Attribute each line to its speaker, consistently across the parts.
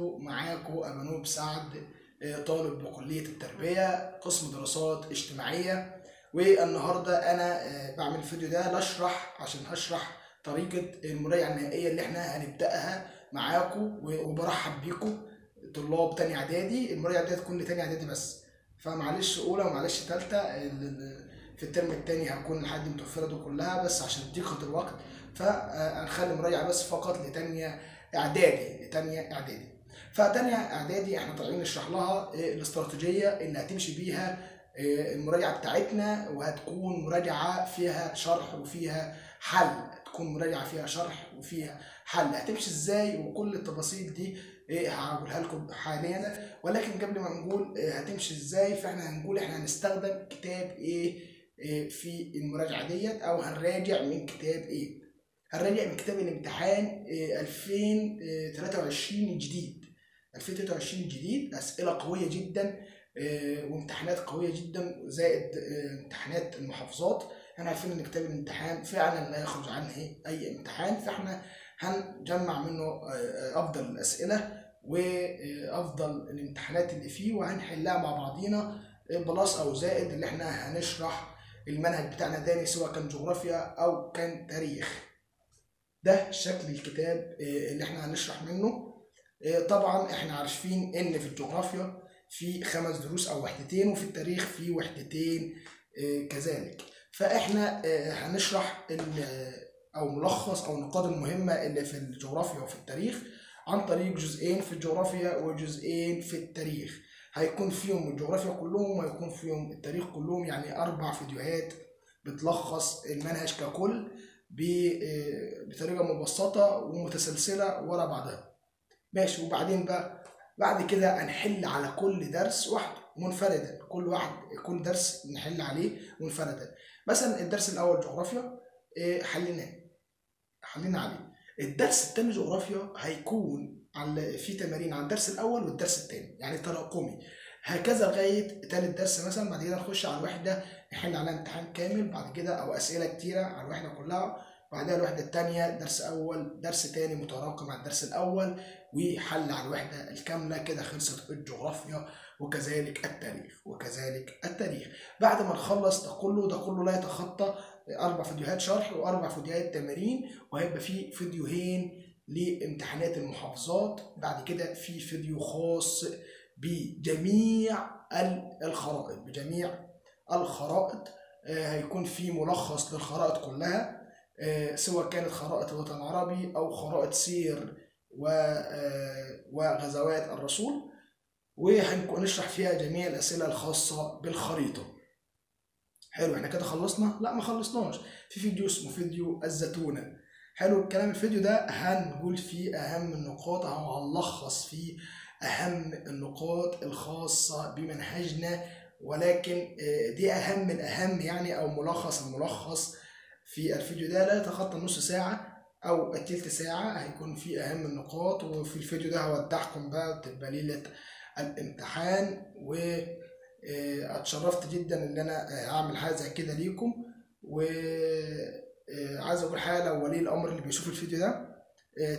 Speaker 1: وبركاته. معاكم أبانوب سعد، طالب بكلية التربية قسم دراسات اجتماعية. والنهاردة أنا بعمل الفيديو ده عشان هشرح طريقة المراجعة النهائية اللي احنا هنبدأها معاكم، وبرحب بيكم طلاب تاني إعدادي. المراجعة دي هتكون لتاني إعدادي بس، فمعلش أولى ومعلش تالتة. في الترم التاني هكون لحد متوفرة دي كلها، بس عشان ضيقة الوقت فهنخلي مراجعة بس فقط لتانية إعدادي. فتانية إعدادي احنا طالعين نشرح لها الاستراتيجية اللي هتمشي بيها المراجعة بتاعتنا، وهتكون مراجعة فيها شرح وفيها حل. هتمشي ازاي وكل التفاصيل دي هقولها لكم حاليا. ولكن قبل ما نقول هتمشي ازاي، فاحنا هنقول احنا هنستخدم كتاب ايه في المراجعة ديت، او هنراجع من كتاب ايه. هنراجع من كتاب الامتحان 2023 الجديد. اسئله قويه جدا وامتحانات قويه جدا، زائد امتحانات المحافظات. احنا عارفين ان كتاب الامتحان فعلا لا يخرج عنه اي امتحان، فاحنا هنجمع منه افضل الاسئله وافضل الامتحانات اللي فيه، وهنحلها مع بعضينا بلس او زائد اللي احنا هنشرح المنهج بتاعنا تاني، سواء كان جغرافيا او كان تاريخ. ده شكل الكتاب اللي احنا هنشرح منه. طبعا احنا عارفين ان في الجغرافيا في 5 دروس او وحدتين، وفي التاريخ في وحدتين كذلك. فاحنا هنشرح او ملخص او النقاط المهمة اللي في الجغرافيا وفي التاريخ عن طريق جزئين في الجغرافيا وجزئين في التاريخ. هيكون فيهم الجغرافيا كلهم وهيكون فيهم التاريخ كلهم، يعني 4 فيديوهات بتلخص المنهج ككل بطريقة مبسطة ومتسلسلة ورا بعضها. ماشي. وبعدين بقى بعد كده هنحل على كل درس وحده منفردا، كل درس نحل عليه منفردا. مثلا الدرس الاول جغرافيا حلينا عليه. الدرس الثاني جغرافيا هيكون في تمارين على الدرس الاول والدرس الثاني، يعني تراكمي هكذا لغايه ثالث درس مثلا. بعد كده نخش على الوحده نحل عليها امتحان كامل بعد كده، او اسئله كتيره على الوحده كلها. بعدها الوحده الثانيه درس اول درس ثاني متراكم على الدرس الاول، وحل على الوحده الكامله. كده خلصت الجغرافيا وكذلك التاريخ. بعد ما نخلص ده كله لا يتخطى 4 فيديوهات شرح و4 فيديوهات تمارين، وهيبقى في فيديوهين لامتحانات المحافظات. بعد كده في فيديو خاص بجميع الخرائط. هيكون في ملخص للخرائط كلها، سواء كانت خرائط الوطن العربي او خرائط سير وغزوات الرسول، وهنشرح فيها جميع الاسئله الخاصه بالخريطه. حلو. احنا كده خلصنا؟ لا، ما خلصناش. في فيديو اسمه فيديو الزتونه. حلو الكلام. الفيديو ده هنقول فيه اهم النقاط، او هنلخص فيه اهم النقاط الخاصه بمنهجنا، ولكن دي اهم الاهم يعني، او الملخص في الفيديو ده لا يتخطى نص ساعه او تلت ساعه. هيكون فيه اهم النقاط، وفي الفيديو ده هودعكم بقى تبقى ليله الامتحان. اتشرفت جدا ان انا اعمل حاجه زي كده ليكم. وعايز اقول حاجه، لو ولي الامر اللي بيشوف الفيديو ده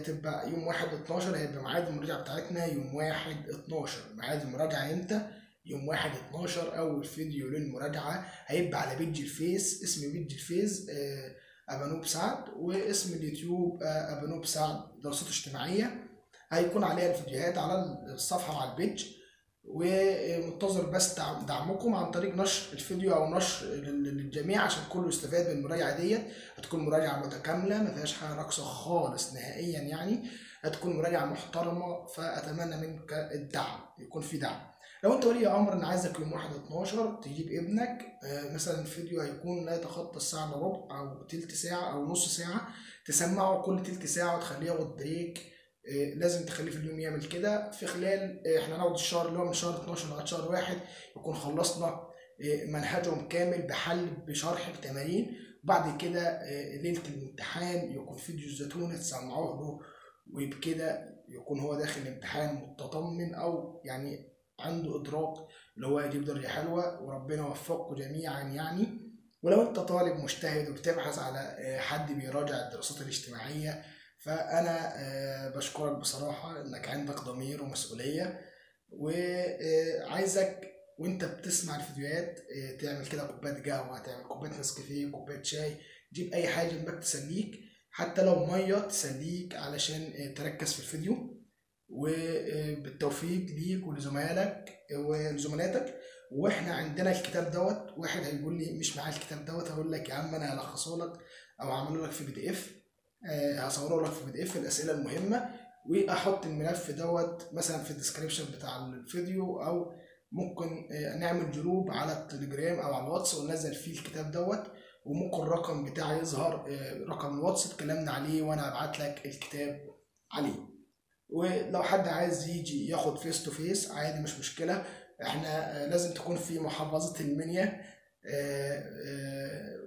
Speaker 1: تبقى يوم 1/12 هيبقى ميعاد المراجعه بتاعتنا يوم 1/12. ميعاد المراجعه امتى؟ يوم 1/12. اول فيديو للمراجعه هيبقى على بيج الفيس. اسم بيج الفيس أبانوب سعد، واسم اليوتيوب أبانوب سعد دراسات اجتماعيه. هيكون عليها الفيديوهات على الصفحه وعلى البيج، ومنتظر بس دعمكم عن طريق نشر الفيديو او نشر للجميع عشان كله يستفاد من المراجعه ديت. هتكون مراجعه متكامله ما فيهاش حاجه ناقصه خالص نهائيا، يعني هتكون مراجعه محترمه. فاتمنى منك الدعم، يكون في دعم. لو انت ولي امر انا عايزك يوم 1/12 تجيب ابنك، مثلا الفيديو هيكون لا يتخطى الساعه الا ربع او تلت ساعه او نص ساعه، تسمعه كل تلت ساعه وتخليه ياخد بريك. لازم تخليه في اليوم يعمل كده. في خلال احنا هناخد الشهر اللي هو من شهر 12 لغايه شهر 1 يكون خلصنا منهجهم كامل بحل بشرح بتمارين. وبعد كده ليله الامتحان يكون فيديو الزتونه تسمعوه له، وبكده يكون هو داخل الامتحان متطمن، او يعني عنده ادراك اللي هو يجيب درجه حلوه. وربنا يوفقكم جميعا يعني. ولو انت طالب مجتهد وبتبحث على حد بيراجع الدراسات الاجتماعيه فانا بشكرك بصراحه انك عندك ضمير ومسؤوليه، وعايزك وانت بتسمع الفيديوهات تعمل كده كوبايه قهوه، تعمل كوبايه نسكافيه، كوبايه شاي، جيب اي حاجه جنبك تسليك، حتى لو ميه تسليك علشان تركز في الفيديو. وبالتوفيق ليك ولزملائك ولزملاتك. واحنا عندنا الكتاب دوت، واحد هيقول لي مش معايا الكتاب دوت، هقول لك يا عم انا هلخصه لك او هعمله لك في بي دي اف، هصوره لك في بي دي اف الاسئله المهمه، واحط الملف دوت مثلا في الديسكريبشن بتاع الفيديو، او ممكن نعمل جروب على التليجرام او على الواتس وننزل فيه الكتاب دوت، وممكن الرقم بتاعي يظهر، رقم الواتس اتكلمنا عليه وانا هبعت لك الكتاب عليه. ولو حد عايز يجي ياخد فيس تو فيس عادي مش مشكلة، احنا لازم تكون في محافظة المنيا،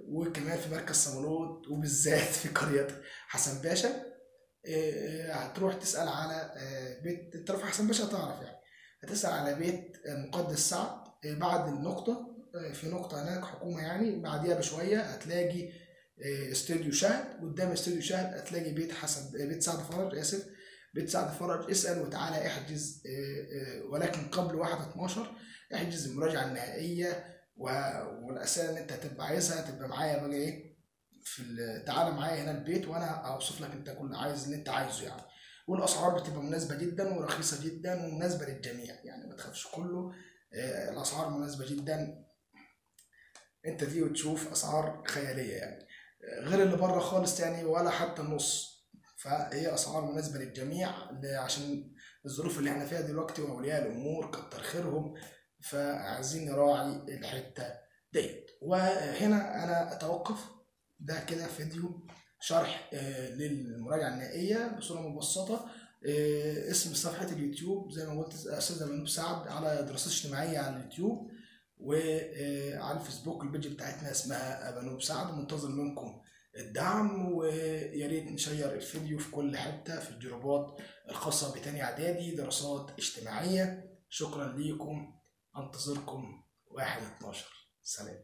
Speaker 1: وكمان في مركز صمالوط، وبالذات في قرية حسن باشا. هتروح تسأل على بيت، انت في حسن باشا هتعرف يعني، هتسأل على بيت مقدس سعد، بعد النقطة في نقطة هناك حكومة يعني، بعديها بشوية هتلاقي استوديو شهد، قدام استوديو شهد هتلاقي بيت بيت سعد فرج، آسف، بيت سعد فرج. اسأل وتعالى احجز، ولكن قبل 1/12 احجز المراجعة النهائية، والأسئلة اللي انت هتبقى عايزها هتبقى معايا بقى ايه تعالى معايا هنا البيت وانا هوصف لك انت كل عايز اللي انت عايزه يعني. والاسعار بتبقى مناسبه جدا ورخيصه جدا ومناسبه للجميع يعني، ما تخافش كله، الاسعار مناسبه جدا، انت دي وتشوف اسعار خياليه يعني، غير اللي بره خالص يعني ولا حتى النص. فهي اسعار مناسبه للجميع، عشان الظروف اللي احنا فيها دلوقتي، واولياء الامور كتر خيرهم، فعايزين نراعي الحته ديت. وهنا انا اتوقف، ده كده فيديو شرح للمراجعه النهائيه بصوره مبسطه. اسم صفحه اليوتيوب زي ما قلت استاذ منوب سعد، على دراسات اجتماعيه على اليوتيوب، وعلى الفيسبوك البيج بتاعتنا اسمها ابانوب سعد. منتظر منكم الدعم، ويا ريت نشير الفيديو في كل حته في الجروبات الخاصه بتاني اعدادي دراسات اجتماعيه. شكرا ليكم، انتظركم 1/12. سلام.